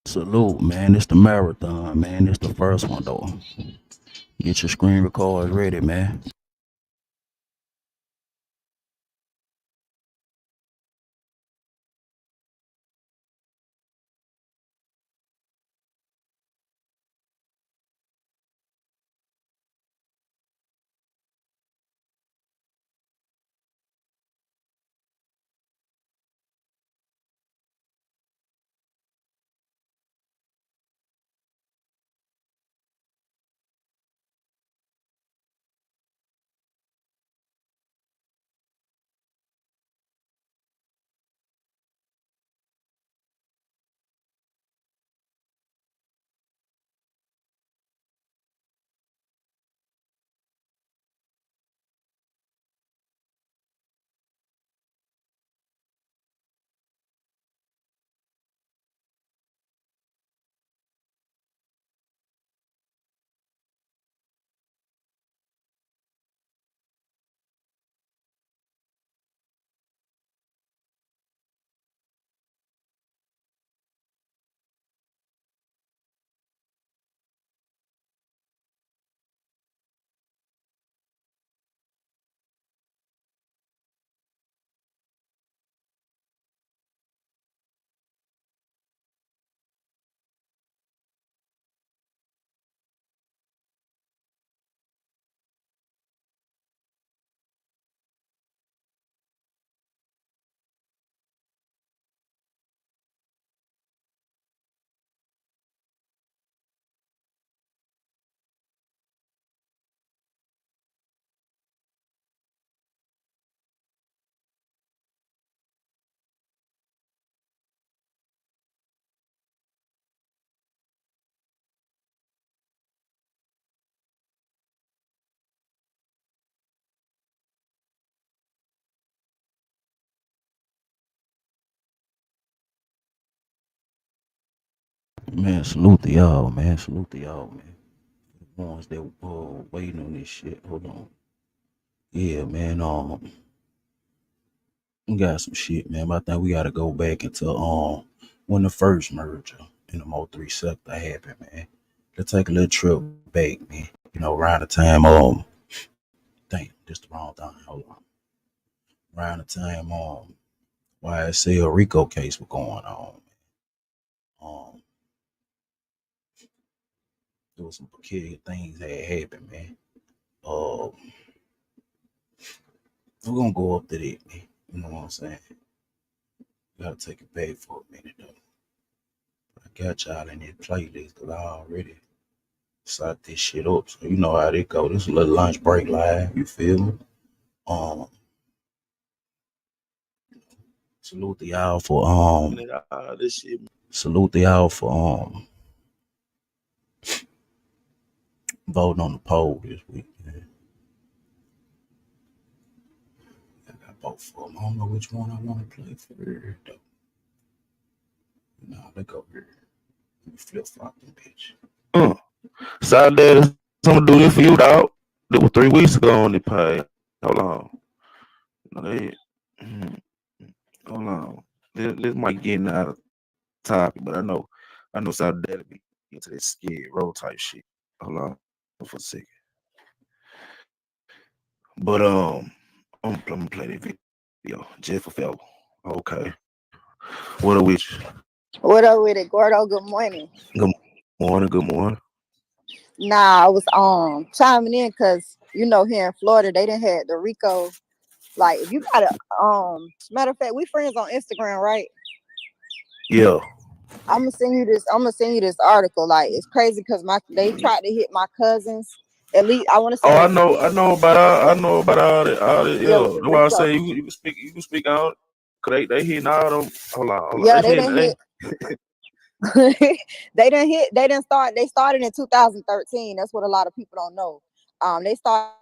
Salute, man. It's the marathon, man. It's the first one, though. Get your screen records ready, man. Man, salute to y'all, man. Salute to y'all, man. The ones that waiting on this shit. Hold on. Yeah, man. We got some shit, man. But I think we gotta go back into when the first merger in the Mo3 sector happened, man. Let's take a little trip back, man. Around the time damn, this the wrong thing. Hold on. Around the time YSL Rico case was going on. Um, there was some peculiar things that happened, man. Um, we're gonna go up to that, man. You know what I'm saying? Gotta take it back for a minute though. I got y'all in this playlist because I already set this shit up. So you know how they go. This is a little lunch break live, you feel me? Um salute to y'all for This shit. salute to y'all for voting on the poll this week. Man. I got both of them. I don't know which one I want to play for though. Nah, let go here. Let me flip flop them bitch. Saturday, someone do this for you, dog. That was 3 weeks ago on the page. Hold on. No, mm, hold on. This might get out of topic, but I know Saturday will be into this skid row type shit. Hold on for a second. But I'm gonna play the video just for fellow. Okay. What a witch. What up with it, Gordo? Good morning. Good morning. Good morning. Nah, I was chiming in because here in Florida they didn't had the Rico. Like if you got a matter of fact, we friends on Instagram, right? Yeah. I'm gonna send you this article. Like it's crazy because they tried to hit my cousins. At least I want to Oh, say I know about all that. yeah Yeah, with the that's why I Rico. say you can speak on it. Cause they hitting all them. Hold on. Yeah, They they hitting didn't hit. They didn't hit. They didn't start. They started in 2013. That's what a lot of people don't know. They started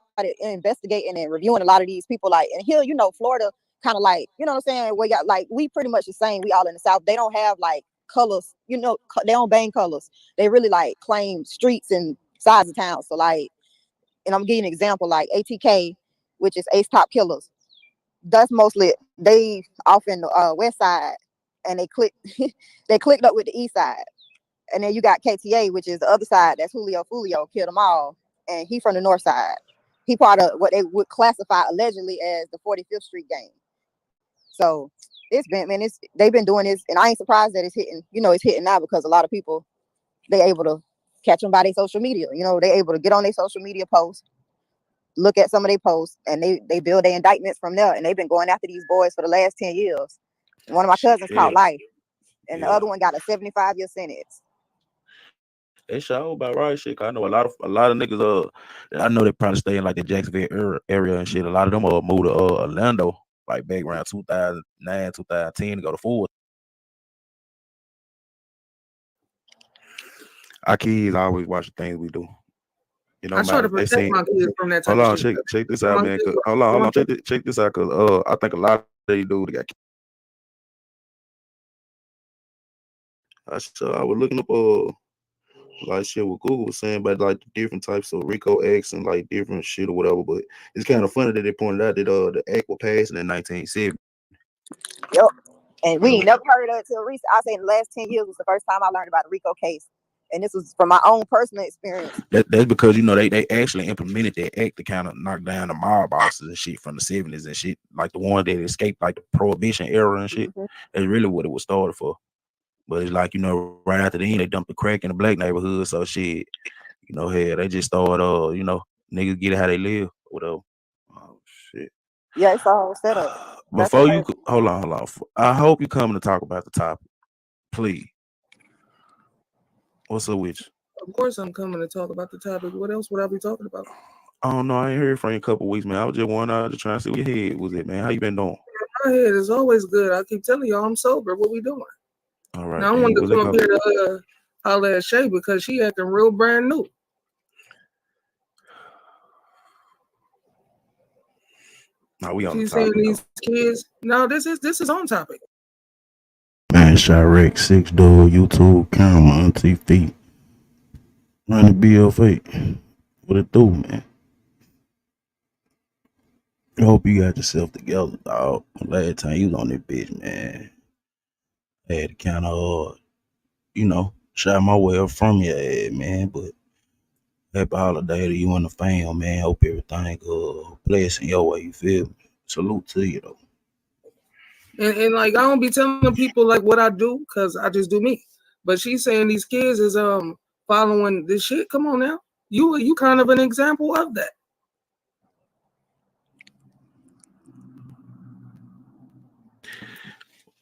investigating and reviewing a lot of these people. Like, and here, Florida, kind of like, what I'm saying. We got like we pretty much the same. We all in the South. They don't have like colors. They don't bang colors. They really like claim streets and sides of town. So like, and I'm giving an example like ATK, which is Ace Top Killers. That's mostly they off in the West Side, and they clicked up with the East Side. And then you got KTA, which is the other side. That's Julio Fulio, killed them all. And he from the north side. He part of what they would classify allegedly as the 45th Street gang. So it's been, man, they've been doing this, and I ain't surprised that it's hitting. It's hitting now because a lot of people, they able to catch them by their social media. They able to get on their social media posts, look at some of their posts, and they build their indictments from there. And they've been going after these boys for the last 10 years. One of my cousins caught life, and the other one got a 75-year sentence. They sure about right shit. I know a lot of niggas. I know they probably stay in like the Jacksonville area and shit. A lot of them moved to Orlando, like back around 2009, 2010 to go to Ford. Our kids always watch the things we do. I try to protect my kids from that type of shit. Check this out, man. Hold on. Check this out, cause I think a lot of they do. They got. I was looking up like shit what Google was saying about like the different types of RICO acts and like different shit or whatever. But it's kind of funny that they pointed out that the act was passed in 1970. Yep. And we ain't never heard of it till recent. I say in the last 10 years was the first time I learned about the RICO case. And this was from my own personal experience. That's because they actually implemented that act to kind of knock down the mob bosses and shit from the 70s and shit, like the ones that escaped like the Prohibition era and shit. That's really what it was started for. But it's like, right after then, they dumped the crack in the black neighborhood. So shit, they just started, niggas get it how they live, whatever. Oh, shit. Yeah, it's all set up. Before you, hold on. I hope you come to talk about the topic. Please. What's up with you? Of course I'm coming to talk about the topic. What else would I be talking about? I don't know. I ain't heard from you in a couple of weeks, man. I was just wondering, just trying to see what your head was it, man. How you been doing? My head is always good. I keep telling y'all I'm sober. What we doing? All right. Now I wanted to come up here to holler at Shay because she acting real brand new. No, we on She's the topic, saying these kids. No, this is on topic. Man, Chirac, 6 door, YouTube, camera, on TV. Running BFA. What it do, man? I hope you got yourself together, dog. Last time you was on that bitch, man, I had to kind of, shy my way up from your head, man. But happy holiday to you and the fam, man. Hope everything blessing your way, you feel me? Salute to you, though. And like I don't be telling people like what I do because I just do me. But she's saying these kids is following this shit. Come on now, you kind of an example of that.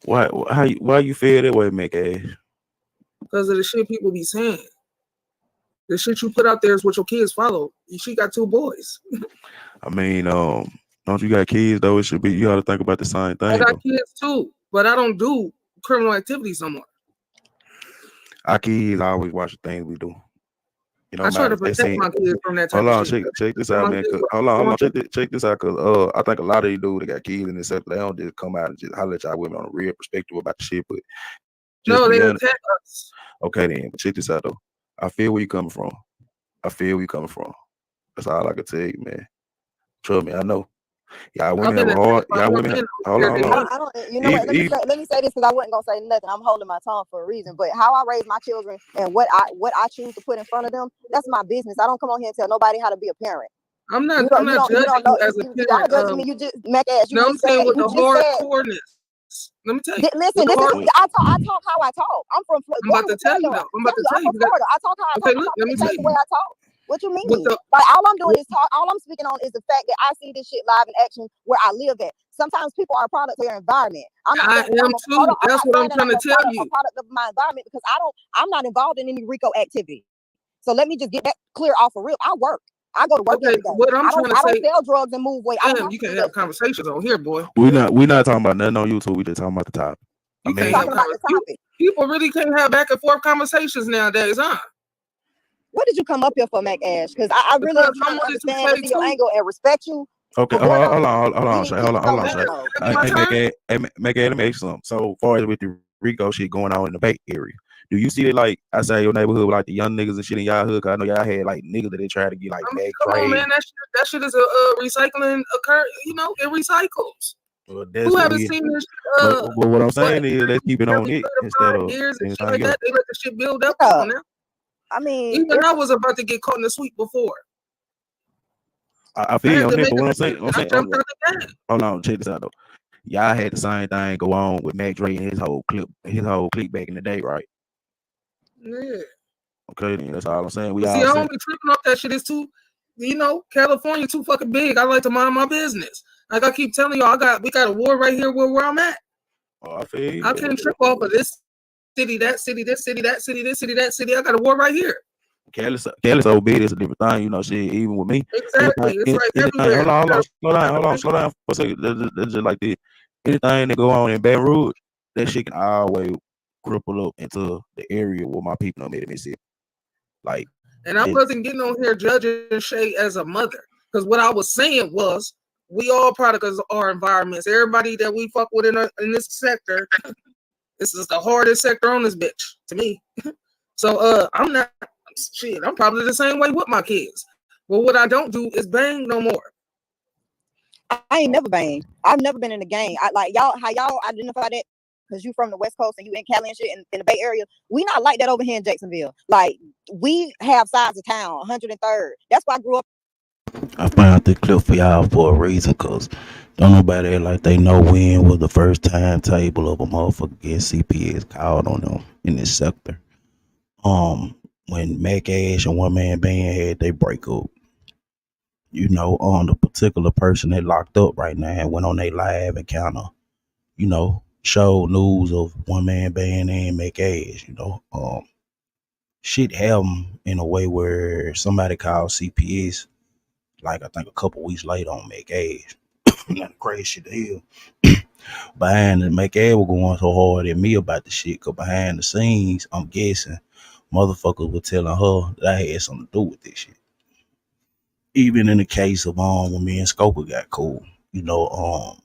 Why you feel that way, Mick? Because of the shit people be saying. The shit you put out there is what your kids follow. She got 2 boys. I mean, don't you got kids though? It should be you got to think about the same thing. I got kids too, but I don't do criminal activities no more. Our kids always watch the things we do. I try to protect my kids from that type of shit. Check this out, man. Hold on. Check this out, cause I think a lot of these dudes that got kids and stuff, they don't just come out and just holler at y'all women on a real perspective about the shit. But no, they attack us. Okay, then. But check this out though. I feel where you coming from. That's all I can tell you, man. Trust me, I know. Y'all women have hard. Y'all women. Hold on. I don't. You know what? Let me say this because I wasn't gonna say nothing. I'm holding my tongue for a reason. But how I raise my children and what I choose to put in front of them, that's my business. I don't come on here and tell nobody how to be a parent. I'm not judging you as a parent. You're not judging me. You just make ass. No, I'm saying with the hardcoreness. Let me tell you. Listen, I talk how I talk. I'm from Florida. I'm about to tell you. I'm about to tell you. I talk how I talk. Okay, look, let me tell you. The way I talk. What you mean? Like all I'm doing is talk. All I'm speaking on is the fact that I see this shit live in action where I live at. Sometimes people are a product of their environment. I am too. That's what I'm trying to tell you. I'm a product of my environment because I'm not involved in any RICO activity. So let me just get that clear off for real. I work. I go to work every day. What I'm trying to say, I don't sell drugs and move weight. Damn, you can't have conversations on here, boy. We not talking about nothing on YouTube. We just talking about the topic. You can't have conversations. People really can't have back and forth conversations nowadays, huh? What did you come up here for, Mac Ash? Because I really am trying to understand your angle and respect you. Okay, hold on, Shay. Make let me ask you something. So far as with the RICO shit going on in the Bay Area, do you see it like outside your neighborhood with like the young niggas and shit in y'all hood? Cause I know y'all had like niggas that they try to get like back trade. Come on, man, that shit is a recycling occur. It recycles. Well, that's Who what haven't we. seen this? But what I'm What saying is, let's keep it on every it 3 to instead 5 of years and shit anything like else. that? They let the shit build up. Yeah. Come on now. I mean, Even I was about to get caught in the sweep before. I I feel you had on to that, make but a what I'm decision. saying, I jumped out the game. hold on, check this out though. Y'all had the same thing go on with Mac Dre and his whole clique back in the day, right? Yeah. Okay, then that's all I'm saying. We But see, all I said, don't be tripping off that shit. It's too, California too fucking big. I like to mind my business. Like I keep telling y'all, we got a war right here where I'm at. oh, I feel you. I can't trip off of this city, that city, this city, that city, this city, that city. I got a war right here. Cali so big, it's a different thing, you know. Shit, even with me, Exactly. It's like anything. everywhere. Hold on, slow down for a second. That's just like this. Anything that go on in Baton Rouge, that shit can always cripple up into the area where my people know made it Mississippi. Like, and I wasn't getting on here judging Shay as a mother, because what I was saying was we all products of our environments. Everybody that we fuck with in this sector, this is the hardest sector on this bitch to me. So I'm not shit. I'm probably the same way with my kids. But what I don't do is bang no more. I ain't never banged. I've never been in a gang. I like y'all. How y'all identify that? Because you from the West Coast and you in Cali and shit in the Bay Area. We not like that over here in Jacksonville. Like we have sides of town, 103rd. That's why I grew up. I found this clip for y'all for a reason, cause don't nobody act like they know when was the first timetable of a motherfucker getting CPS called on them in this sector. When Mac Ash and One Man Band had they break up, on the particular person that locked up right now and went on their live and kind of, showed news of One Man Band and Mac Ash, shit happened in a way where somebody called CPS, like I think a couple weeks later on Mac Ash. Not the crazy shit to hear. Behind the Mac Ash was going so hard at me about the shit, cause behind the scenes, I'm guessing motherfuckers were telling her that I had something to do with this shit. Even in the case of when me and Scoper got cool, the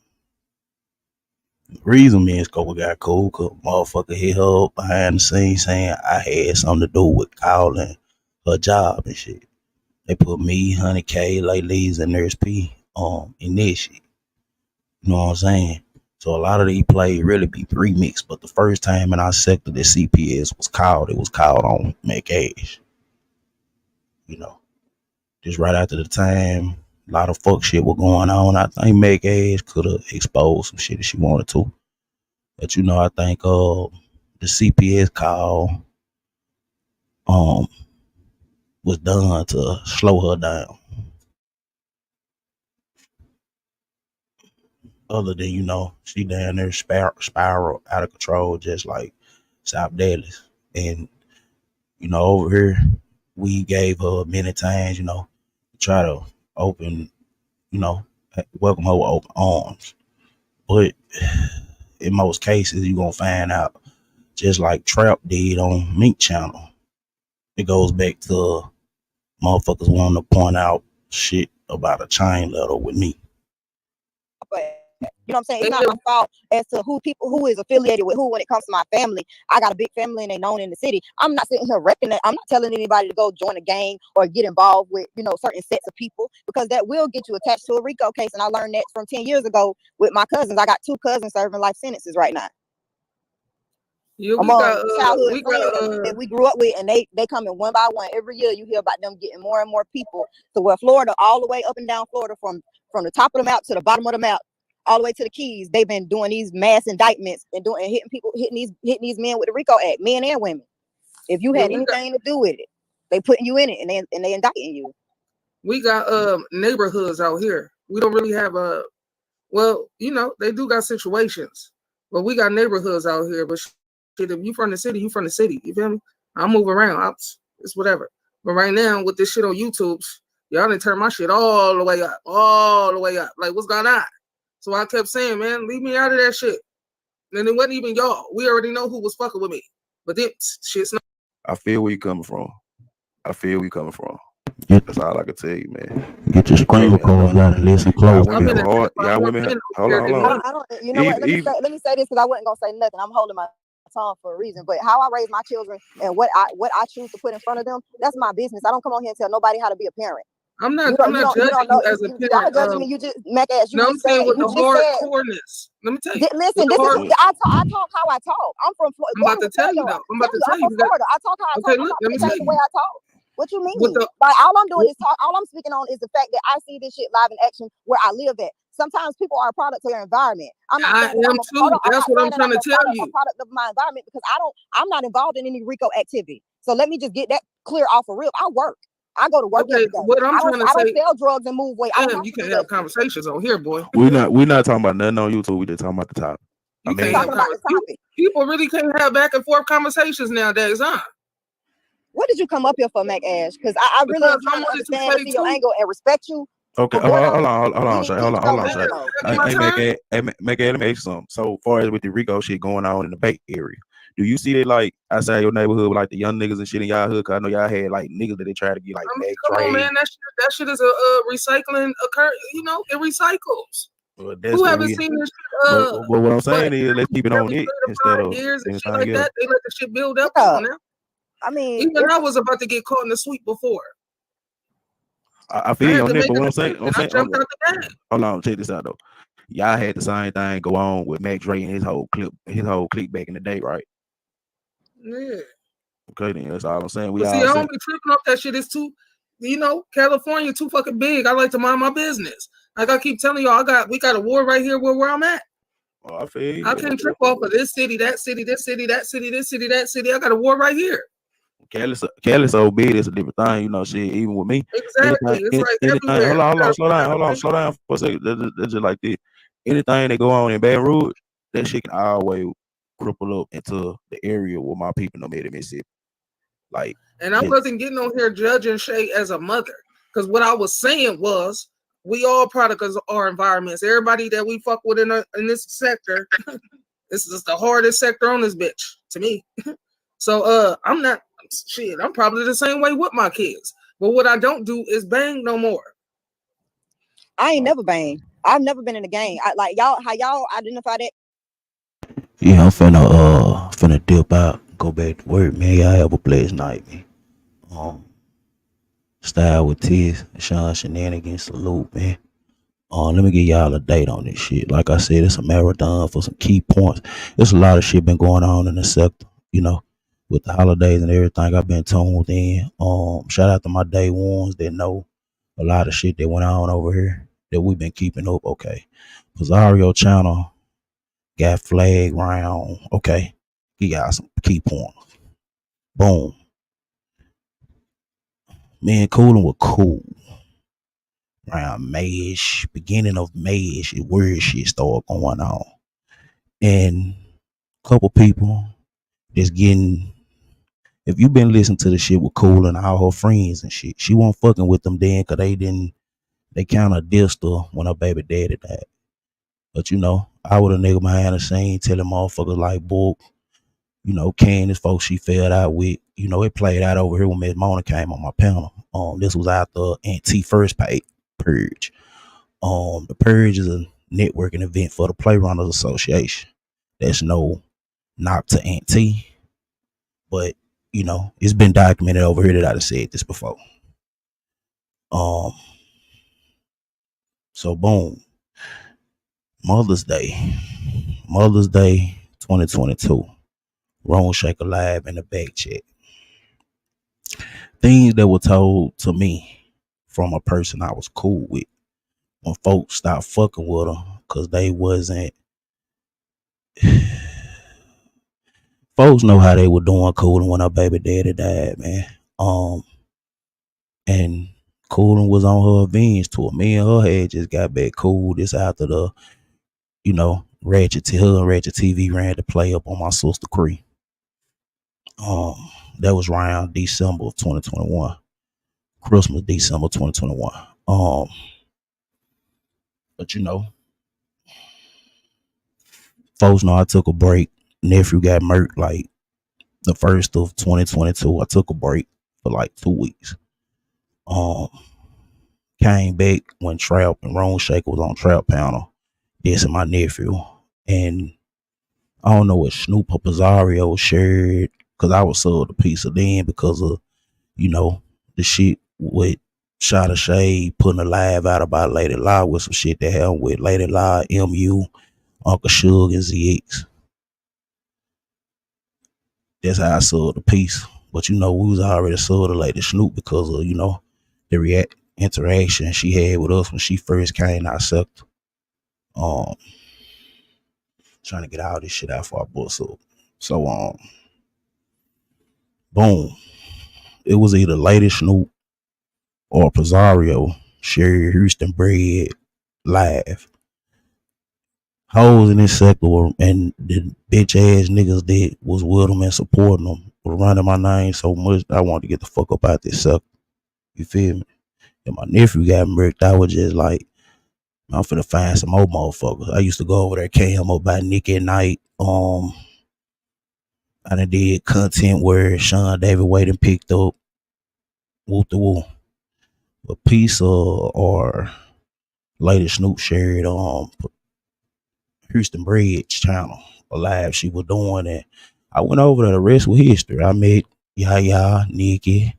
reason me and Scoper got cool, cause motherfucker hit her up behind the scenes saying I had something to do with calling her job and shit. They put me, Honey K, Ladies, and Nurse P in this shit. You know what I'm saying? So a lot of these plays really be remixed, but the first time in our sector that CPS was called, it was called on Mac Ash. Just right after the time, a lot of fuck shit was going on. I think Mac Ash could have exposed some shit if she wanted to. But I think the CPS call um was done to slow her down. Other than, she down there spiral out of control just like South Dallas. And, over here we gave her many times, try to open, welcome her with open arms. But in most cases you're gonna find out just like Trap did on Mink Channel. It goes back to motherfuckers wanting to point out shit about a chain letter with me. But you know what I'm saying? It's not my fault as to who is affiliated with who when it comes to my family. I got a big family and they known in the city. I'm not sitting here repping it. I'm not telling anybody to go join a gang or get involved with, certain sets of people, because that will get you attached to a RICO case. And I learned that from 10 years ago with my cousins. I got 2 cousins serving life sentences right now. Yeah, Among childhood friends that we grew up with, and they come in one by one. Every year you hear about them getting more and more people to where Florida, all the way up and down Florida, from the top of the map to the bottom of the map, all the way to the Keys. They've been doing these mass indictments and hitting these men with the RICO Act, men and women. If you had anything to do with it, they putting you in it and they indicting you. We got neighborhoods out here. We don't really have they do got situations, but we got neighborhoods out here. But shit, if you from the city, you from the city. You feel me? I move around. It's whatever. But right now with this shit on YouTube, y'all didn't turn my shit all the way up. Like, what's going on? So I kept saying, man, leave me out of that shit. And it wasn't even y'all. We already know who was fucking with me. But then shit's not. I feel where you coming from. That's all I can tell you, man. Get your screen records out and listen close. Y'all women, hold on. I don't. You know what? Let me say this, because I wasn't gonna say nothing. I'm holding my tongue for a reason. But how I raise my children and what I choose to put in front of them, that's my business. I don't come on here and tell nobody how to be a parent. I'm You not don't judging know. you as a You are parent judging of. me. You just Mac ass. You No, I'm just saying said. with You the just said. hardcoreness. Let me tell you. Listen, With the this is hard. I talk how I talk. I'm from Florida. I'm about to tell Tell you you, though. I'm about to I'm tell you. from Florida. I talk how I talk. Okay, I'm look. not Let gonna me tell change the way you. I talk. What you With mean? the Like all I'm doing is talk. All I'm speaking on is the fact that I see this shit live in action where I live at. Sometimes people are a product of their environment. I'm not I saying that am too. I'm That's not what saying I'm that I'm trying to tell a you. product of my environment because I'm not involved in any RICO activity. So let me just get that clear off a rip. I work. I go to work Okay, every day. what I'm trying to I don't say, sell drugs and move weight. I don't damn, have you to do can't that have shit. conversations on here, boy. We're not talking about nothing on YouTube. We just talking about the topic. You can't We're have talking about the conversations. topic. People really can't have back and forth conversations nowadays, huh? What did you come up here for, Mac Ash? Because I really am Because I trying to wanted to understand and say see your too. angle and respect you. Okay, For what hold on, Shay. Hold on, you Shay. know. That's my turn. Make it, let me ask you something. So far as with the Rico shit going on in the Bay Area, do you see that like outside your neighborhood with like the young niggas and shit in y'all hood? Cause I know y'all had like niggas that they try to get like I mean, Mac come on, Dre. man. That shit is a recycling occur. You know, it recycles. Well, that's Who what haven't we. seen this But shit? what I'm But saying is let's keep it on every 3 it to instead 5 of years and shit anything like else. that, they let the shit build up. Yeah. Come on now. I mean, Even I was about to get caught in the sweep before. I I feel you had on to that, make but a what decision. I'm I saying, jumped out the game. hold on, check this out though. Y'all had the same thing go on with Mac Dre and his whole clip back in the day, right? Yeah. Okay, then that's all I'm saying. We But see, all I saying. don't be tripping off that shit. It's too, California too fucking big. I like to mind my business. Like I keep telling y'all, we got a war right here where I'm at. Oh, I feel you. I can't trip off of this city, that city, this city, that city, this city, that city. I got a war right here. Cali so big, it's a different thing, shit. Even with me, Exactly. It's like anything. everywhere. Slow down for a second. That's just like this. Anything that go on in Baton Rouge, that shit can always cripple up into the area where my people know made in Mississippi. Like, and I wasn't getting on here judging Shay as a mother, because what I was saying was we all product of our environments. Everybody that we fuck with in this sector, this is the hardest sector on this bitch to me. So I'm not shit. I'm probably the same way with my kids. But what I don't do is bang no more. I ain't never banged. I've never been in a gang. Like y'all, how y'all identify that? Yeah, I'm finna dip out, go back to work, man. Y'all have a blessed night, man. Style with Tiz, Sean Shenanigans, salute, man. Let me give y'all a date on this shit. Like I said, it's a marathon for some key points. There's a lot of shit been going on in the sector, with the holidays and everything. I've been tuned in. Shout out to my day ones that know a lot of shit that went on over here that we've been keeping up. Okay, Pizarro channel got flag round. Okay, he got some key points. Boom. Me and Coolin were cool. Around Mayish, beginning of Mayish, weird shit started going on. And a couple people just getting, if you been listening to the shit with Cool and all her friends and shit, she wasn't fucking with them then because they kind of dissed her when her baby daddy died. But I would a nigga behind the scene telling motherfuckers like Book, Candace folks she fell out with, it played out over here when Miss Mona came on my panel. This was after T first purge. The Purge is a networking event for the Playrunners Association. There's no knock to Aunt T, but it's been documented over here that I've said this before. So boom, Mother's Day 2022. Wrong Shaker Live in the back check. Things that were told to me from a person I was cool with when folks stopped fucking with her because they wasn't. Folks know how they were doing Coolin when her baby daddy died, man. And Coolin was on her revenge tour. Me and her had just got back cool. This after the, her and Ratchet TV ran to play up on my sister Cree. That was around December of 2021. Christmas, December 2021. But folks know I took a break. Nephew got murked like the first of 2022. I took a break for like 2 weeks. Came back when Trap and Ron Shaker was on Trap Panel. This and my nephew. And I don't know what Snoop or Pizarro shared because I was sold a piece of them because of, the shit with Shot of shade, putting a live out about Lady Law with some shit that happened with Lady Law, MU, Uncle Suge, and ZX. That's how I saw the piece. But we was already saw the Lady Snoop because of, the interaction she had with us when she first came out sucked. Um Trying to get all this shit out for our books up. So boom. It was either Lady Snoop or Pizarro, Sherry Houston Bread live. Hoes in this sector and the bitch ass niggas that was with them and supporting them were running my name so much I wanted to get the fuck up out this sucker. You feel me? And my nephew got murked. I was just like, I'm finna find some more motherfuckers. I used to go over there, came up by Nick at night. I done did content where Sean David Wade and picked up Whoop the Woo. A piece of or Lady Snoop shared Houston Bridge channel a live she was doing, and I went over there. The rest was history. I met Yaya, Nikki,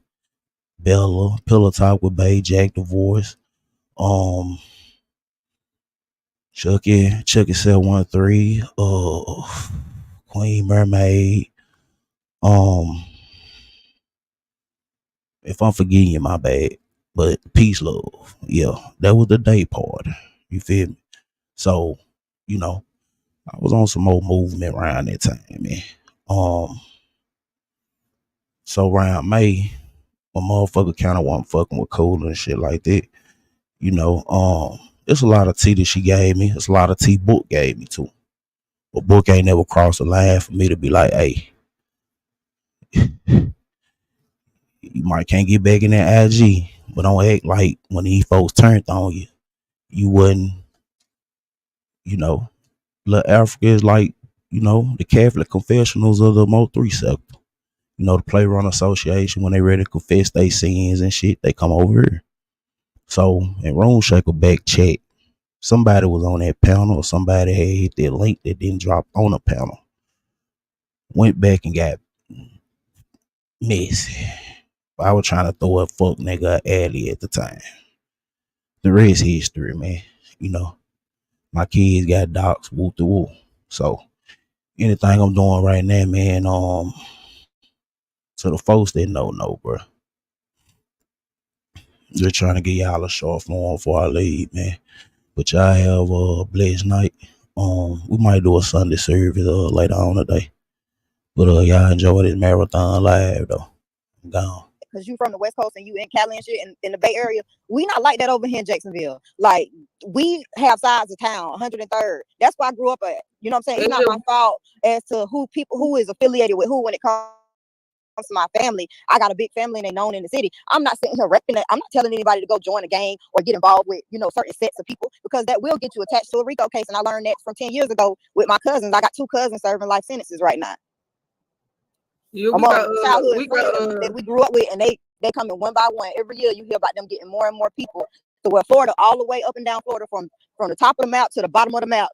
Bella, Pillow Talk with Bay, Jack the Voice, Chucky 713, Queen Mermaid. If I'm forgetting you, my bad. But peace, love. Yeah, that was the day part. You feel me? So, I was on some more movement around that time, man. So around May, my motherfucker kind of wasn't fucking with Cooler and shit like that. It's a lot of tea that she gave me. It's a lot of tea Book gave me too. But Book ain't never crossed the line for me to be like, hey, you might can't get back in that IG, but don't act like when these folks turned on you, you wasn't, Lil Africa is like, the Catholic confessionals of the Mo 3 sector. The Play Run Association, when they ready to confess their sins and shit, they come over here. So, in Room Shaker back check, somebody was on that panel or somebody had hit that link that didn't drop on the panel. Went back and got messy. I was trying to throw a fuck nigga alley at the time. The rest history, man. My kids got docs, whoop the woo. So anything I'm doing right now, man, so the folks that know, bro. Just trying to get y'all a short form before I leave, man. But y'all have a blessed night. We might do a Sunday service later on today. But y'all enjoy this marathon live though. I'm gone. Because you from the West Coast and you in Cali and shit in the Bay Area, we not like that over here in Jacksonville. Like, we have sides of town, 103rd. That's where I grew up at. You know what I'm saying? It's not my fault as to who is affiliated with who when it comes to my family. I got a big family and they known in the city. I'm not sitting here repping it. I'm not telling anybody to go join a gang or get involved with, certain sets of people, because that will get you attached to a RICO case. And I learned that from 10 years ago with my cousins. I got 2 cousins serving life sentences right now. Yeah, childhood friends that we grew up with, and they come in one by one. Every year you hear about them getting more and more people. So where Florida, all the way up and down Florida, from the top of the map to the bottom of the map,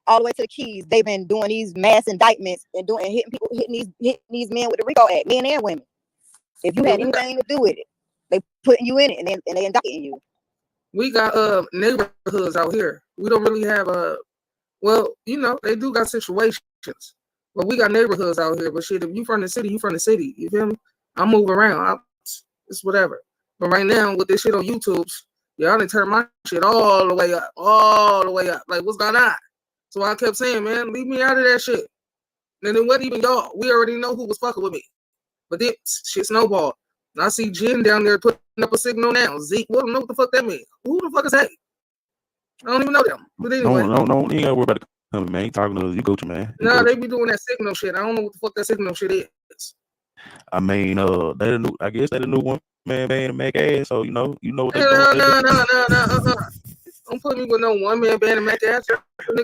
all the way to the Keys, they've been doing these mass indictments and hitting these men with the RICO Act, men and women. If you had anything to do with it, they putting you in it and they indicting you. We got neighborhoods out here. We don't really have they do got situations. But we got neighborhoods out here. But shit, if you from the city, you from the city. You feel me? I move around. It's whatever. But right now, with this shit on YouTube, y'all done turn my shit all the way up. All the way up. Like, what's going on? So I kept saying, man, leave me out of that shit. And it wasn't even y'all. We already know who was fucking with me. But then shit snowballed. And I see Jen down there putting up a signal now. Zeke, we don't know what the fuck that means. Who the fuck is that? I don't even know them. But anyway. No, you ain't gotta worry about it coming, man. You talking to us, you go to, man. Nah, they be doing that signal shit. I don't know what the fuck that signal shit is. I mean, I guess they the new one man band to make ass, so you know what they doing. No. Don't put me with no one man band to make ass.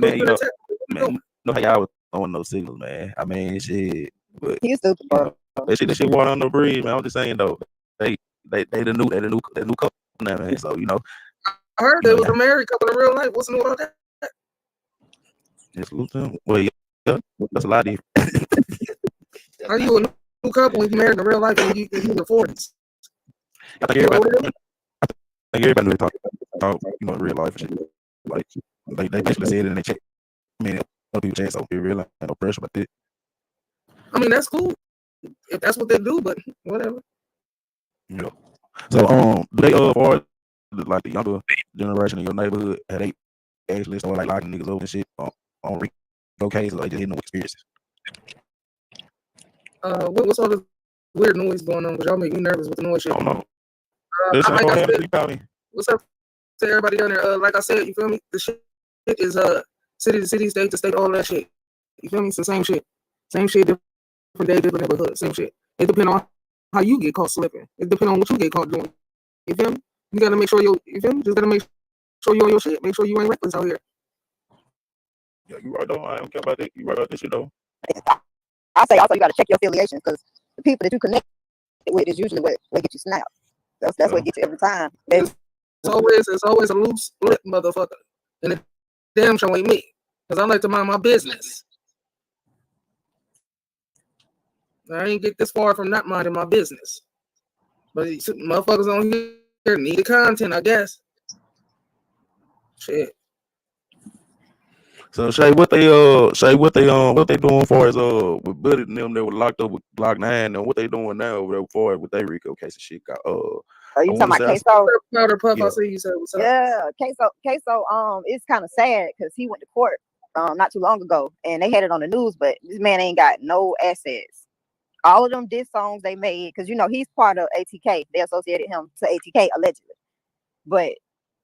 Man, you know how y'all was throwing those signals, man. I mean, shit. But he's stupid, bro. That shit water on the bridge, man. I'm just saying though. They the new couple now, man. So I heard they was a married couple in real life. What's new about that? Just well, yeah, that's a lot different. Are you a new couple when you married in real life and you in the 40s? I think think everybody knew talk, in real life and shit. Like they basically said it in their chat. I mean, other people chat, so it really ain't no pressure about that. I mean, that's cool if that's what they do, but whatever. Yeah. So do they for like the younger generation in your neighborhood, have they actually started like locking niggas over and shit on Rico case, or they just hitting no experiences? What's all this weird noise going on? Because y'all make me nervous with the noise shit. I don't know. Like I said, what's up to everybody down there? Like I said, you feel me? The shit is city to city, state to state, all that shit. You feel me? It's the same shit, different day, different neighborhood, same shit. It depends on how you get caught slipping. It depends on what you get caught doing. You feel me? You gotta make sure you feel me? Just gotta make sure you on your shit. Make sure you ain't reckless out here. Yeah, you right though. I don't care about that. You right about this shit though. I say also you gotta check your affiliations because the people that you connect with is usually what get you snapped. That's what gets you every time. It's always a loose lip motherfucker. And the damn show ain't me. Because I like to mind my business. I ain't get this far from not minding my business. But these motherfuckers on here need the content, I guess. Shit. So Shay, what they doing for as with Buddy and them that were locked up with Block 9 and what they doing now over there for it with their Rico case and shit got Are you talking about Queso? Powder Puff, Yeah. I see you said what's up. Yeah, Queso, it's kind of sad because he went to court not too long ago and they had it on the news, but this man ain't got no assets. All of them diss songs they made, because he's part of ATK. They associated him to ATK allegedly. But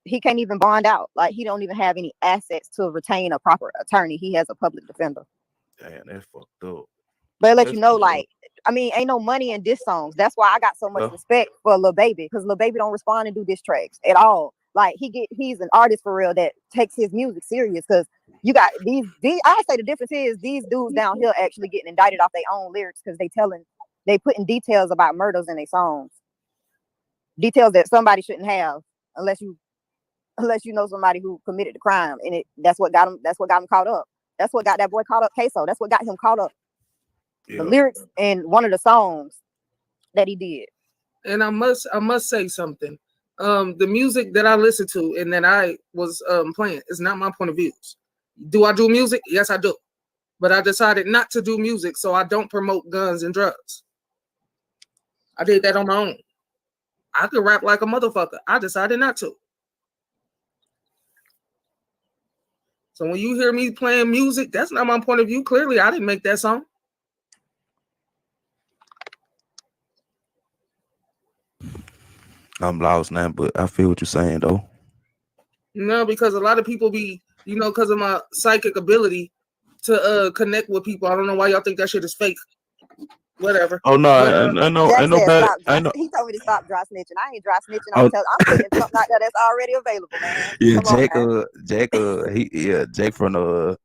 he can't even bond out. Like, he don't even have any assets to retain a proper attorney. He has a public defender. Damn, that's fucked up. But let you know, like, I mean, ain't no money in diss songs. That's why I got so much respect for Lil Baby, because Lil Baby don't respond and do diss tracks at all. Like, he's an artist for real that takes his music serious, because you got these I say the difference is these dudes down here actually getting indicted off their own lyrics because they putting details about murders in their songs. Details that somebody shouldn't have unless you know somebody who committed the crime, and that's what got him caught up. That's what got that boy caught up, Queso. That's what got him caught up. Yeah. The lyrics in one of the songs that he did. And I must say something. The music that I listen to and that I was playing is not my point of views. Do I do music? Yes, I do. But I decided not to do music, so I don't promote guns and drugs. I did that on my own. I could rap like a motherfucker. I decided not to. So when you hear me playing music, that's not my point of view. Clearly, I didn't make that song. I'm lost now, but I feel what you're saying though. No, because a lot of people be, because of my psychic ability to connect with people. I don't know why y'all think that shit is fake. Whatever. Oh no, I know. He told me to stop dry snitching. I ain't dry snitching. I'm putting something out there that's already available, man. Yeah, Jack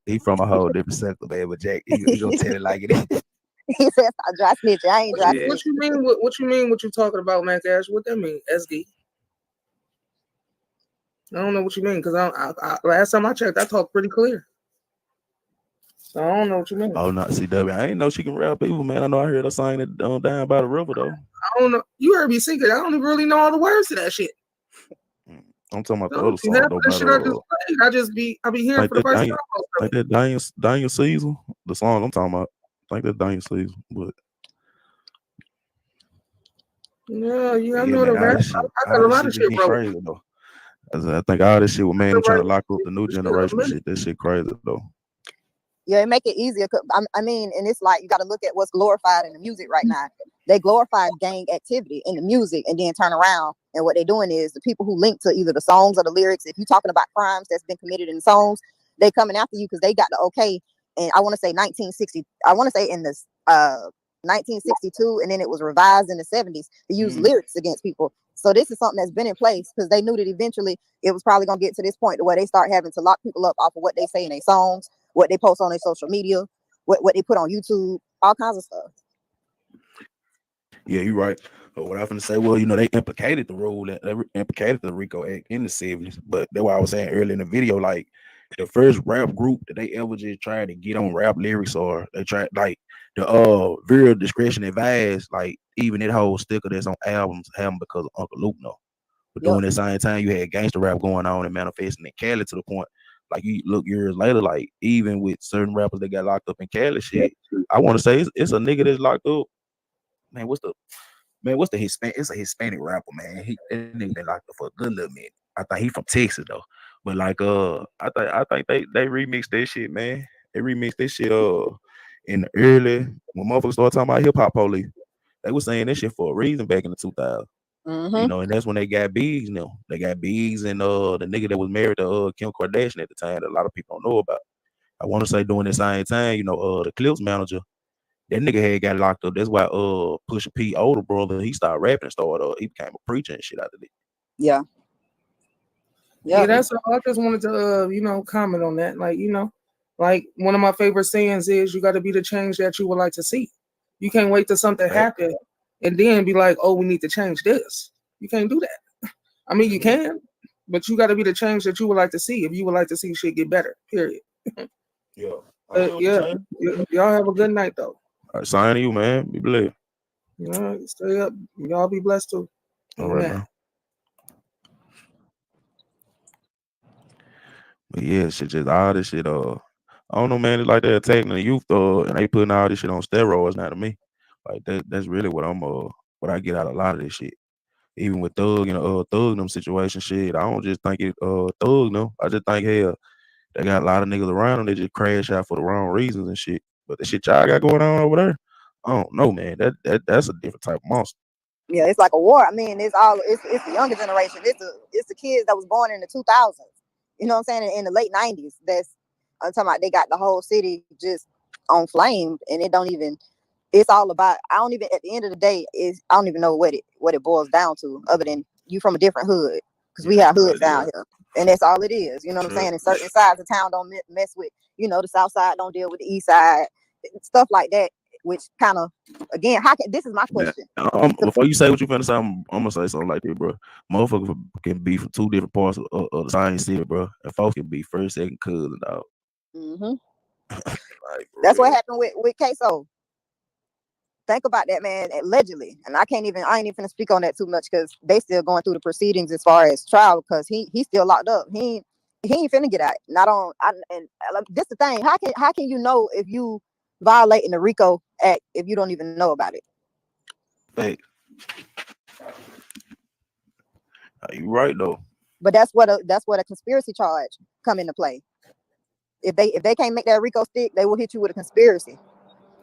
he from a whole different sector, man. But Jack, he gonna tell it like it is. He said stop dry snitching. I ain't dry snitching. What you mean? What you mean? What you talking about, Mac Ash? What that mean, SD? I don't know what you mean, because I last time I checked, I talked pretty clear. So I don't know what you mean. Oh, not CW. I ain't know she can rap people, man. I know I heard her sing it down by the river though. I don't know. You heard me sing it. I don't even really know all the words to that shit. I'm talking about the other song though. I be hearing for the first time. Like that Daniel Caesar, the song I'm talking about. Like that Daniel Caesar, but no, I know the rap. I got a lot of shit, bro. Crazy, though. I think all this shit with man trying to lock up the new generation shit. That shit crazy though. Yeah, it make it easier. I mean, and it's like you got to look at what's glorified in the music right now. They glorify gang activity in the music, and then turn around and what they're doing is the people who link to either the songs or the lyrics. If you're talking about crimes that's been committed in songs, they coming after you because they got the okay. And I want to say 1960. I want to say in this 1962, and then it was revised in the 70s to use lyrics against people. So this is something that's been in place because they knew that eventually it was probably gonna get to this point where they start having to lock people up off of what they say in their songs, what they post on their social media, what they put on YouTube, all kinds of stuff. Yeah, you're right. But what I was gonna say, well, they implicated the rule, they implicated the RICO Act in the 70s. But that's why I was saying earlier in the video, like the first rap group that they ever just tried to get on rap lyrics, or they tried like the Real Discretion Advised, like even that whole sticker that's on albums happened because of Uncle Luke. No, But during that same time, you had gangster rap going on and manifesting in Cali to the point, like you look years later, like even with certain rappers that got locked up in Cali shit, I want to say it's a nigga that's locked up. Man, what's the Hispanic? It's a Hispanic rapper, man. That nigga been locked up for a good little minute. I think he from Texas though. But like I think they remixed that shit, man. They remixed that shit in the early when motherfuckers started talking about hip hop police. They was saying that shit for a reason back in the 2000s. You know, and that's when they got Biggs. You know, they got Biggs and the nigga that was married to Kim Kardashian at the time that a lot of people don't know about. I want to say during the same time, you know, the Clips manager, that nigga had got locked up. That's why Pusha P older brother, he started rapping and started he became a preacher and shit after that. Yeah. Yeah, that's all. I just wanted to comment on that. Like, like one of my favorite sayings is you got to be the change that you would like to see. You can't wait till something happen and then be like, oh, we need to change this. You can't do that. I mean, you can, but you got to be the change that you would like to see if you would like to see shit get better, period. Yeah. Y'all have a good night, though. All right, sign to you, man. Be blessed. Stay up. Y'all be blessed, too. All right, man. But yeah, shit, just all this shit. I don't know, man. It's like they're attacking the youth, and they putting all this shit on steroids now to me. Like that's really what what I get out of a lot of this shit. Even with Thug and Thug them situation shit, I don't just think it Thug them. I just think hell, they got a lot of niggas around them. They just crash out for the wrong reasons and shit. But the shit y'all got going on over there, I don't know, man. That's a different type of monster. Yeah, it's like a war. I mean, it's the younger generation. It's the kids that was born in the 2000s. You know what I'm saying? In the late 90s. I'm talking about they got the whole city just on flame, and it don't even. It's all about. I don't even. At the end of the day, I don't even know what it boils down to, other than you from a different hood, because we have hoods down here, and that's all it is. You know what I'm saying? And certain sides of town don't mess with. The south side don't deal with the east side, stuff like that. Which kind of, again, this is my question. Before you say what you finna say, I'm gonna say something like this, bro. Motherfuckers can be from two different parts of the same city, bro. And folks can be first, second cousin, dog. Like, that's what happened with Queso. Think about that, man. Allegedly, and I ain't even finna speak on that too much because they still going through the proceedings as far as trial, because he's still locked up. He ain't finna get out. Not on. And this the thing. How can you know if you violating the RICO Act if you don't even know about it? Hey, you right though. But that's what a conspiracy charge come into play. If they can't make that RICO stick, they will hit you with a conspiracy.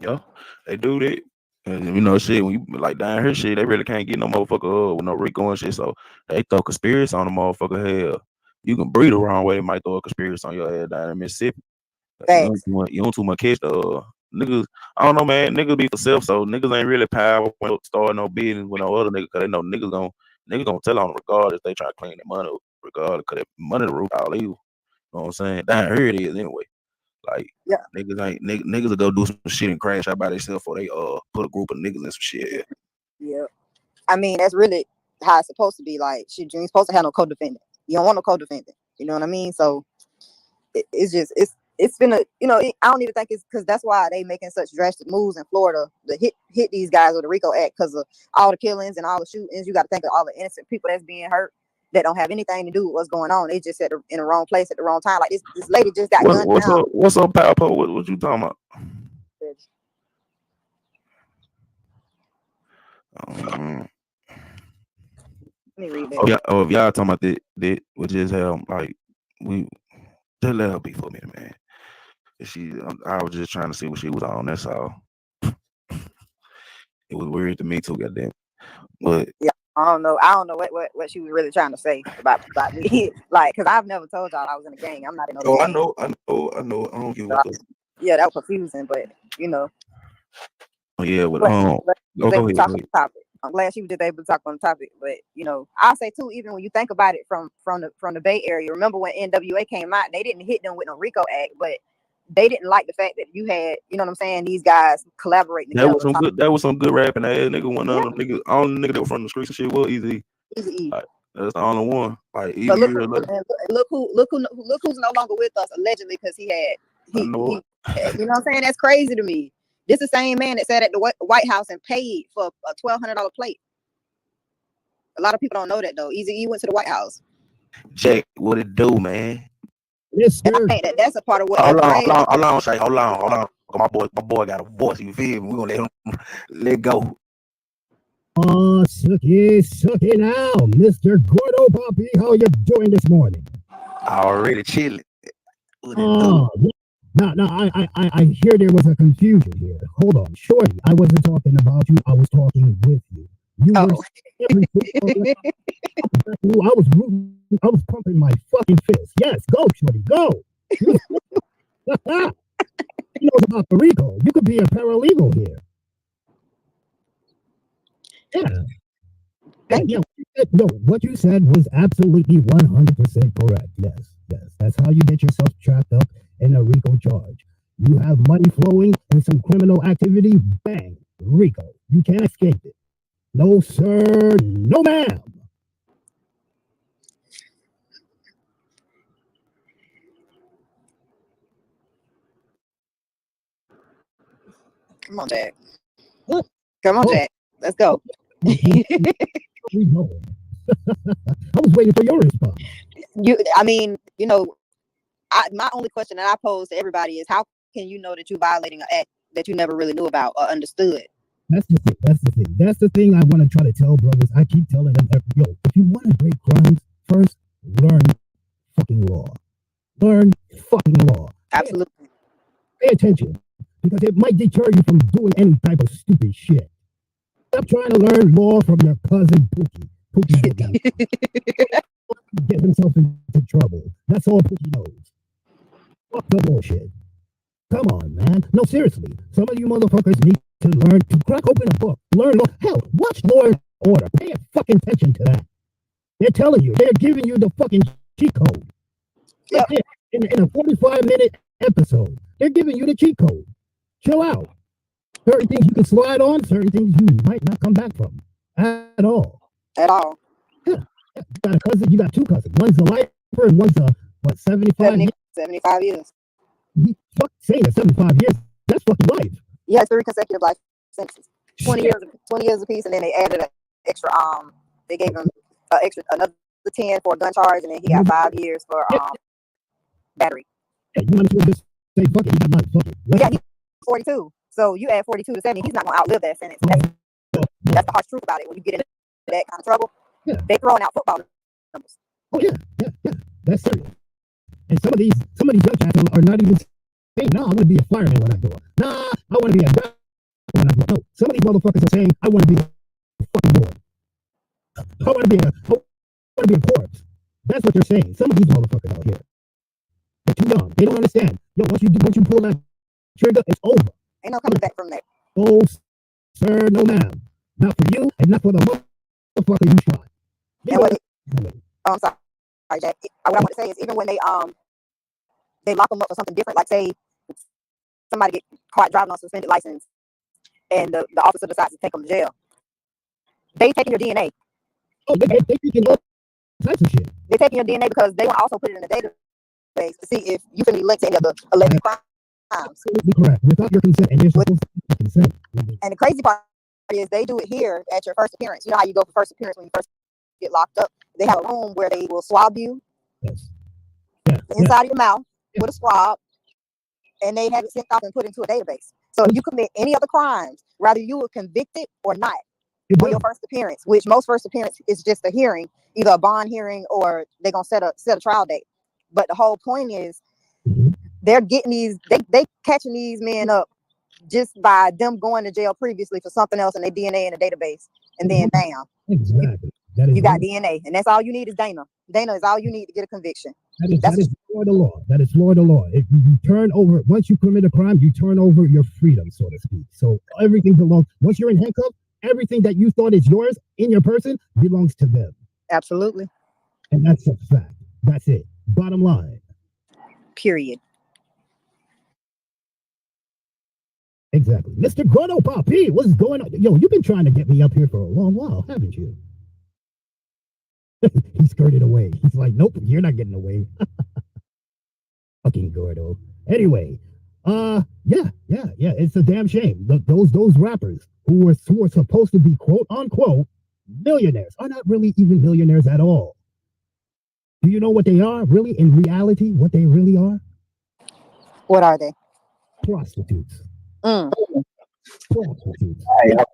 Yeah, they do that. And shit, when you like down here, shit, they really can't get no motherfucker with no RICO and shit. So they throw conspiracy on the motherfucker. Hell, you can breathe the wrong way, they might throw a conspiracy on your head down in Mississippi. You don't too much catch the niggas. I don't know, man. Niggas be for self, so niggas ain't really power when start no business with no other nigga, cause they know niggas gonna tell on them regardless. They try to clean their money up regardless, cause that money the root all evil. You know what I'm saying? Down here it is anyway. Like niggas will go do some shit and crash out by themselves, or they put a group of niggas in some shit. Yeah, I mean that's really how it's supposed to be. Like shit, you ain't supposed to have no co-defendant. You don't want no co-defendant. You know what I mean? So it's been a I don't even think it's because that's why they making such drastic moves in Florida to hit these guys with the RICO Act, because of all the killings and all the shootings. You got to think of all the innocent people that's being hurt that don't have anything to do with what's going on. They just in the wrong place at the wrong time. Like this lady just got gunned down. What's up, Papa? What you talking about? Let me read that. If y'all talking about that would just have like we just let her be for me, man. I was just trying to see what she was on. That's all. It was weird to me too, goddamn. But yeah, I don't know what she was really trying to say about me. Like, because I've never told y'all I was in a gang. I'm not in no gang. I know. I don't give a fuck. Yeah, that was confusing, but Oh yeah, but go ahead. I'm glad she was just able to talk on the topic. But I'll say too, even when you think about it from the Bay Area, remember when NWA came out, they didn't hit them with no RICO Act, but they didn't like the fact that you had, what I'm saying, these guys collaborating together. That was some good rapping. That nigga one of them niggas. Only nigga that was from the streets and shit was Easy. Like, that's the only one. Like but look who's no longer with us allegedly because he you know what I'm saying? That's crazy to me. This is the same man that sat at the White House and paid for a $1,200 plate. A lot of people don't know that though. Easy went to the White House. Jack, what it do, man? And I Mr. think that's a part of what Hold that on, brand. hold on, Shay. Hold on. My boy got a voice. You feel me? We gonna let him let go. Oh, sucky now, Mr. Gordo Poppy. How you doing this morning? Already chilling. What it do? Oh, no, I hear there was a confusion here. Hold on, Shorty. I wasn't talking about you. I was talking with you. You were Oh. I was pumping my fucking fist. Yes, go, Shorty, go. He knows about the RICO. You could be a paralegal here. Yeah. Thank you. No, what you said was absolutely 100% correct. Yes. That's how you get yourself trapped up in a RICO charge. You have money flowing and some criminal activity, bang, RICO. You can't escape it. No, sir, no, ma'am. Come on, Jack. What? Come on, Jack. Let's go. I was waiting for your response. My only question that I pose to everybody is how can you know that you're violating an act that you never really knew about or understood? That's the thing I want to try to tell brothers. I keep telling them, if you want to break crimes, first learn fucking law. Learn fucking law. Absolutely. Pay attention, because it might deter you from doing any type of stupid shit. Stop trying to learn law from your cousin Pookie. Get himself into trouble. That's all Pookie knows. Fuck the bullshit. Come on, man. No, seriously. Some of you motherfuckers need to learn to crack open a book. Learn law. Hell, watch Law and Order. Pay fucking attention to that. They're telling you. They're giving you the fucking cheat code. Yep. In a 45-minute episode, they're giving you the cheat code. Chill out. Certain things you can slide on, certain things you might not come back from at all. At all. Yeah. You got a cousin, you got two cousins. One's a lifer and one's a, 75? 75 years. Fuck saying that 75 years, that's fucking life. He has 3 consecutive life sentences. 20 years apiece, and then they added an extra, they gave him another 10 for a gun charge, and then he got 5 years for battery. Hey, you might as well just say fuck it, he got life, fuck it. Yeah, he's 42. So you add 42 to 70, he's not gonna outlive that sentence. That's the harsh truth about it. When you get into that kind of trouble, they throwing out football numbers. Oh yeah. That's serious. And some of these judge assholes are not even saying, no, I want to be a fireman when I grow up. Nah, I want to be a guy when I grow up. No, some of these motherfuckers are saying, I want to be a fucking boy. I want to be a corpse. That's what they're saying. Some of these motherfuckers out here. They're too young. They don't understand. Yo, once you pull that trigger, it's over. Ain't no coming back from that. Oh, sir, no ma'am. Not for you, and not for the motherfucker you shot. I'm sorry, Jack. What I want to say is, even when they lock them up for something different, like say somebody get caught driving on suspended license, and the officer decides to take them to jail, they taking your DNA. Oh, they taking all types of shit. They're taking your DNA because they want to also put it in the database to see if you can be linked to any of the alleged crimes. Absolutely correct. Without your consent, and you're supposed to consent. And the crazy part is they do it here at your first appearance. You know how you go for first appearance when you first get locked up? They have a room where they will swab you inside of your mouth with a swab, and they have it sent off and put into a database. So if you commit any other crimes, whether you were convicted or not, on your first appearance, which most first appearance is just a hearing, either a bond hearing or they're gonna set a trial date. But the whole point is they're getting they catching these men up just by them going to jail previously for something else and their DNA in the database, and then bam, exactly. You got DNA, and that's all you need is Dana. Dana is all you need to get a conviction. That is Florida law. That is Florida law. If you turn over, once you commit a crime, you turn over your freedom, so to speak. So everything belongs. Once you're in handcuffs, everything that you thought is yours in your person belongs to them. Absolutely. And that's a fact. That's it. Bottom line. Period. Exactly. Mr. Gordo Papi, what's going on? Yo, you've been trying to get me up here for a long while, haven't you? He skirted away. He's like, nope, you're not getting away. Fucking Gordo. Anyway, yeah. It's a damn shame. Those rappers who were supposed to be quote unquote millionaires are not really even millionaires at all. Do you know what they are really in reality? What they really are? What are they? Prostitutes. Mm. Prostitutes. Hey, Yeah.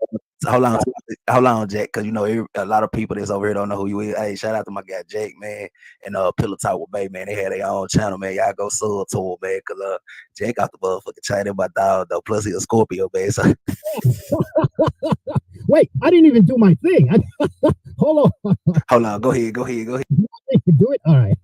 hold on, Jack, because you know a lot of people that's over here don't know who you is. Hey, shout out to my guy Jake, man, and Pillow Talk with Bay, man. They had their own channel, man. Y'all go sub to him, man, because Jake got the motherfucking China my dog though. Plus he a Scorpio, man. So Wait, I didn't even do my thing. Hold on. hold on, go ahead. Do it? All right.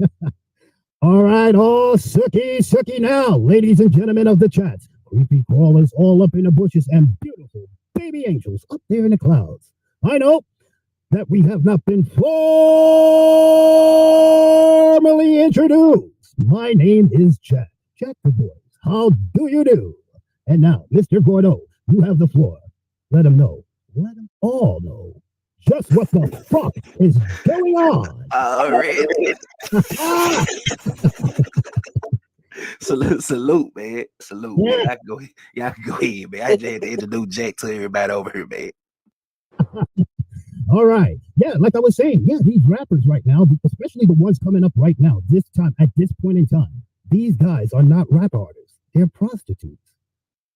All right, all sucky now, ladies and gentlemen of the chats. Creepy crawlers all up in the bushes and beautiful baby angels up there in the clouds. I know that we have not been formally introduced. My name is Jack the Voice. How do you do? And now, Mr. Gordo, you have the floor. Let them know. Let them all know just what the fuck is going on. already. Salute, man. Salute, Yeah. man. Y'all can go ahead, man. I just had to introduce Jack to everybody over here, man. All right. Yeah, like I was saying, yeah, these rappers right now, especially the ones coming up right now, this time, at this point in time, these guys are not rap artists. They're prostitutes.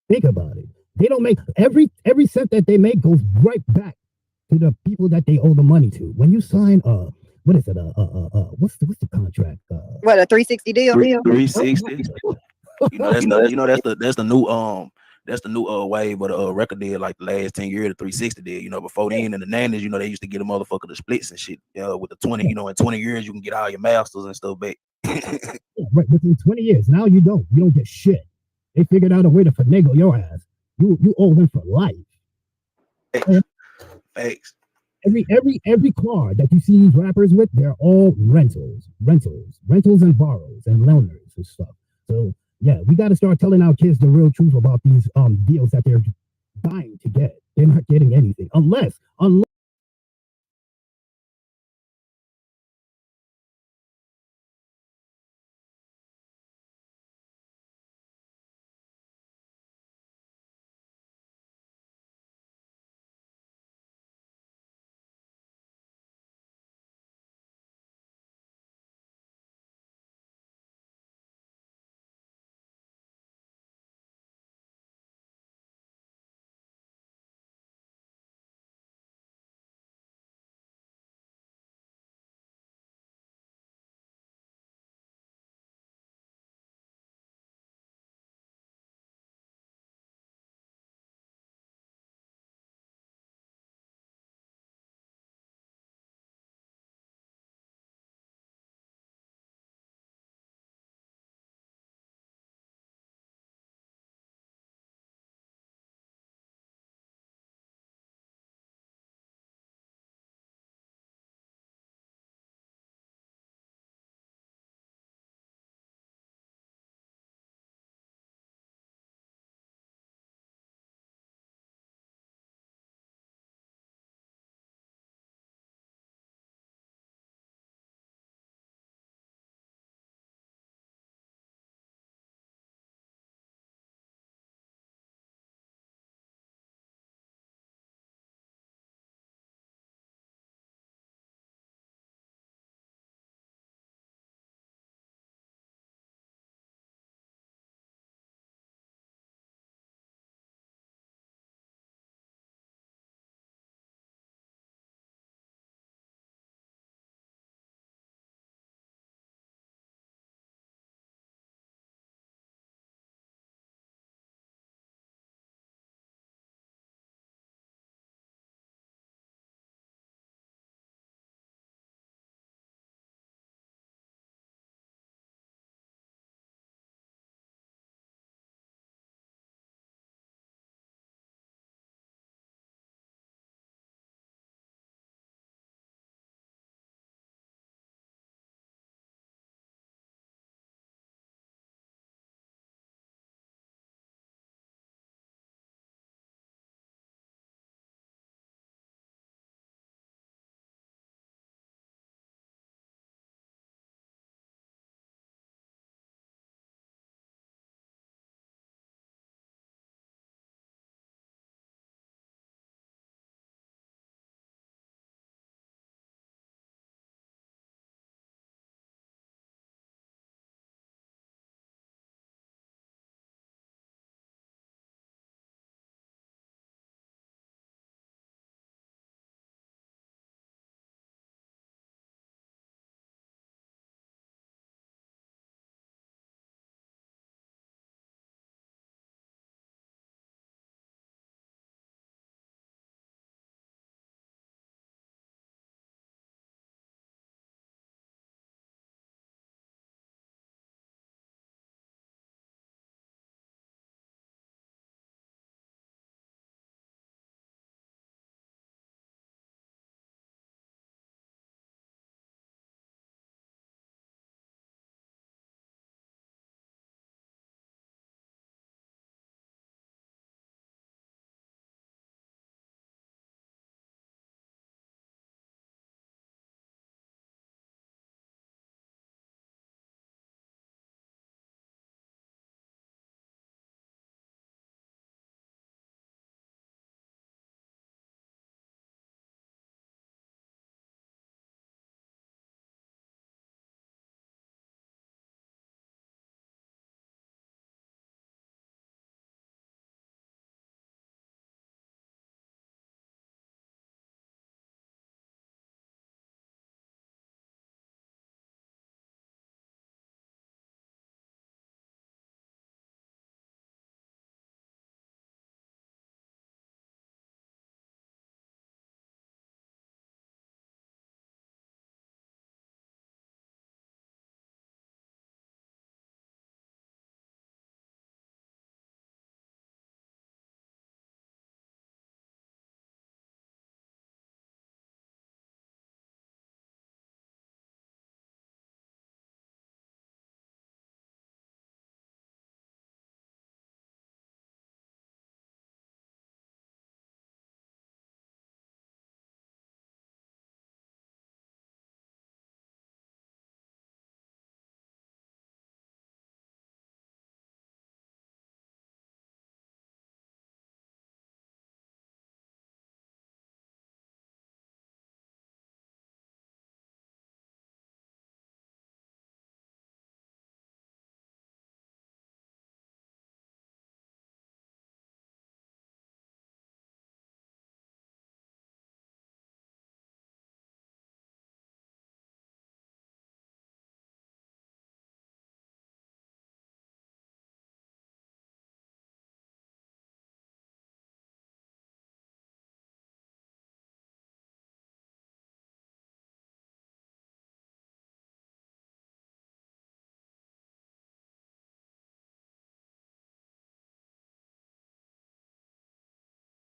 Think about it. They don't make every cent that they make goes right back to the people that they owe the money to. When you sign what is it? What's the contract? What, a 360 deal? 360. That's the new wave, but record deal like the last 10 years, the 360 deal. You know, before then in the 90s, you know, they used to get a motherfucker the splits and shit. With the 20, you know, in 20 years you can get all your masters and stuff back. Yeah, right, within 20 years. Now you don't get shit. They figured out a way to finagle your ass. You owe them for life. Thanks. Every car that you see these rappers with, they're all rentals and borrows and loaners and stuff. So yeah, we got to start telling our kids the real truth about these deals that they're dying to get. They're not getting anything unless